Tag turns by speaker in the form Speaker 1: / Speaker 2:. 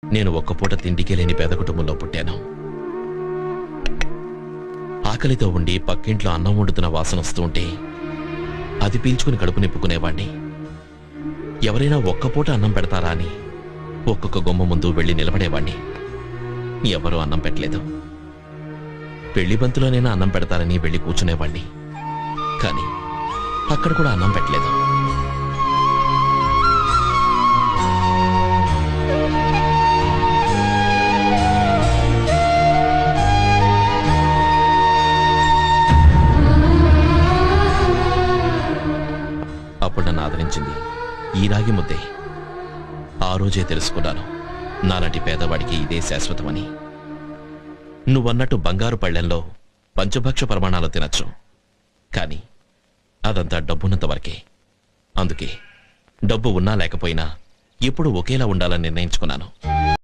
Speaker 1: నేను ఒక్క పూట తిండికే లేని పేద కుటుంబంలో పుట్టాను. ఆకలితో ఉండి పక్కింట్లో అన్నం వండుతున్న వాసన వస్తూ ఉంటే అది పీల్చుకుని కడుపు నింపుకునేవాణ్ణి. ఎవరైనా ఒక్క పూట అన్నం పెడతారా అని ఒక్కొక్క గుమ్మ ముందు వెళ్లి నిలబడేవాణ్ణి. ఎవరూ అన్నం పెట్టలేదు. పెళ్లి బంతిలోనైనా అన్నం పెడతారని వెళ్లి కూర్చునేవాణ్ణి. కానీ అక్కడ కూడా అన్నం పెట్టలేదు. అప్పుడు నన్ను ఆదరించింది ఈ రాగి ముద్దే. ఆ రోజే తెలుసుకున్నాను నాలాంటి పేదవాడికి ఇదే శాశ్వతమని. నువ్వన్నట్టు బంగారు పళ్ళెంలో పంచభక్ష ప్రమాణాలు తినచ్చు, కానీ అదంతా డబ్బున్నంత వరకే. అందుకే డబ్బు ఉన్నా లేకపోయినా ఎప్పుడూ ఒకేలా ఉండాలని నిర్ణయించుకున్నాను.